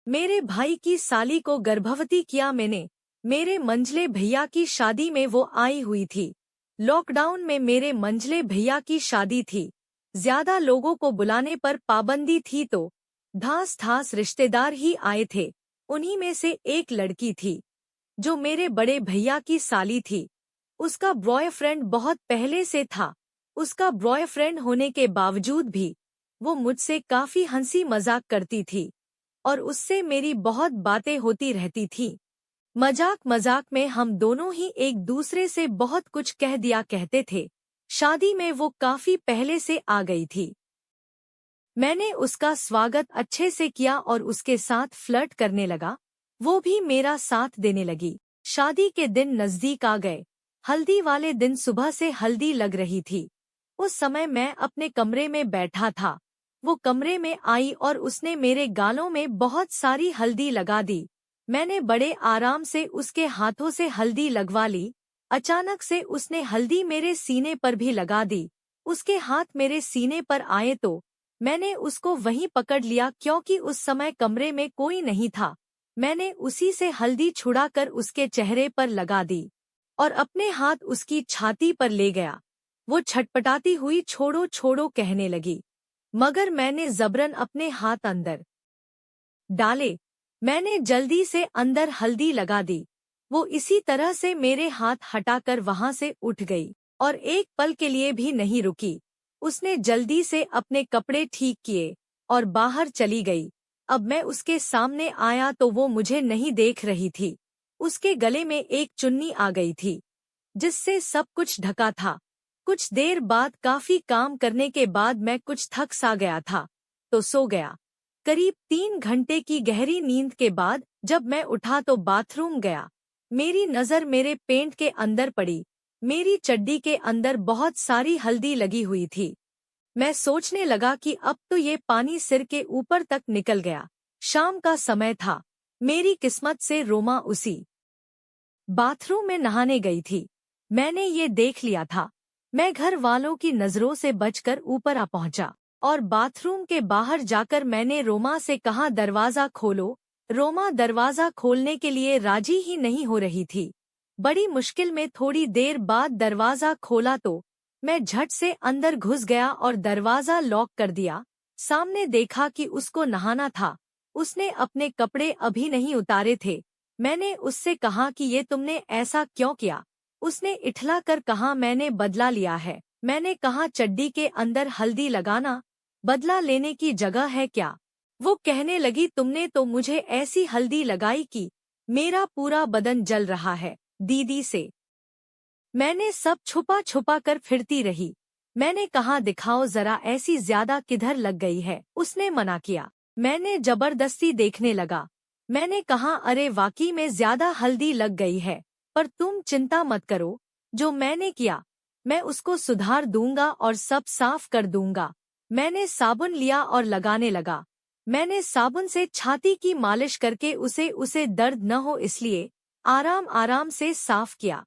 मेरे भाई की साली को गर्भवती किया मैंने। मेरे मंझले भैया की शादी में वो आई हुई थी। लॉकडाउन में मेरे मंझले भैया की शादी थी। ज्यादा लोगों को बुलाने पर पाबंदी थी तो धास धास रिश्तेदार ही आए थे। उन्हीं में से एक लड़की थी जो मेरे बड़े भैया की साली थी। उसका बॉयफ्रेंड बहुत पहले से था। उसका बॉयफ्रेंड होने के बावजूद भी वो मुझसे काफी हंसी मजाक करती थी और उससे मेरी बहुत बातें होती रहती थी। मजाक मजाक में हम दोनों ही एक दूसरे से बहुत कुछ कह दिया करते थे। शादी में वो काफी पहले से आ गई थी। मैंने उसका स्वागत अच्छे से किया और उसके साथ फ्लर्ट करने लगा। वो भी मेरा साथ देने लगी। शादी के दिन नजदीक आ गए। हल्दी वाले दिन सुबह से हल्दी लग रही थी। उस समय मैं अपने कमरे में बैठा था। वो कमरे में आई और उसने मेरे गालों में बहुत सारी हल्दी लगा दी। मैंने बड़े आराम से उसके हाथों से हल्दी लगवा ली। अचानक से उसने हल्दी मेरे सीने पर भी लगा दी। उसके हाथ मेरे सीने पर आए तो मैंने उसको वहीं पकड़ लिया क्योंकि उस समय कमरे में कोई नहीं था। मैंने उसी से हल्दी छुड़ाकर उसके चेहरे पर लगा दी और अपने हाथ उसकी छाती पर ले गया। वो छटपटाती हुई छोड़ो छोड़ो कहने लगी, मगर मैंने जबरन अपने हाथ अंदर डाले। मैंने जल्दी से अंदर हल्दी लगा दी। वो इसी तरह से मेरे हाथ हटाकर वहां से उठ गई और एक पल के लिए भी नहीं रुकी। उसने जल्दी से अपने कपड़े ठीक किए और बाहर चली गई। अब मैं उसके सामने आया तो वो मुझे नहीं देख रही थी। उसके गले में एक चुन्नी आ गई थी जिससे सब कुछ ढका था। कुछ देर बाद काफी काम करने के बाद मैं कुछ थक सा गया था तो सो गया। करीब 3 घंटे की गहरी नींद के बाद जब मैं उठा तो बाथरूम गया। मेरी नजर मेरे पेंट के अंदर पड़ी। मेरी चड्डी के अंदर बहुत सारी हल्दी लगी हुई थी। मैं सोचने लगा कि अब तो ये पानी सिर के ऊपर तक निकल गया। शाम का समय था। मेरी किस्मत से रोमा उसी बाथरूम में नहाने गई थी। मैंने ये देख लिया था। मैं घर वालों की नजरों से बचकर ऊपर आ पहुंचा और बाथरूम के बाहर जाकर मैंने रोमा से कहा, दरवाजा खोलो। रोमा दरवाजा खोलने के लिए राजी ही नहीं हो रही थी। बड़ी मुश्किल में थोड़ी देर बाद दरवाजा खोला तो मैं झट से अंदर घुस गया और दरवाजा लॉक कर दिया। सामने देखा कि उसको नहाना था। उसने अपने कपड़े अभी नहीं उतारे थे। मैंने उससे कहा कि ये तुमने ऐसा क्यों किया? उसने इठला कर कहा, मैंने बदला लिया है। मैंने कहा, चड्डी के अंदर हल्दी लगाना बदला लेने की जगह है क्या? वो कहने लगी, तुमने तो मुझे ऐसी हल्दी लगाई कि मेरा पूरा बदन जल रहा है। दीदी से मैंने सब छुपा छुपा कर फिरती रही। मैंने कहा, दिखाओ जरा ऐसी ज्यादा किधर लग गई है? उसने मना किया। मैंने जबरदस्ती देखने लगा। मैंने कहा, अरे वाकई में ज्यादा हल्दी लग गई है, पर तुम चिंता मत करो। जो मैंने किया मैं उसको सुधार दूंगा और सब साफ कर दूंगा। मैंने साबुन लिया और लगाने लगा। मैंने साबुन से छाती की मालिश करके उसे दर्द न हो इसलिए आराम आराम से साफ किया।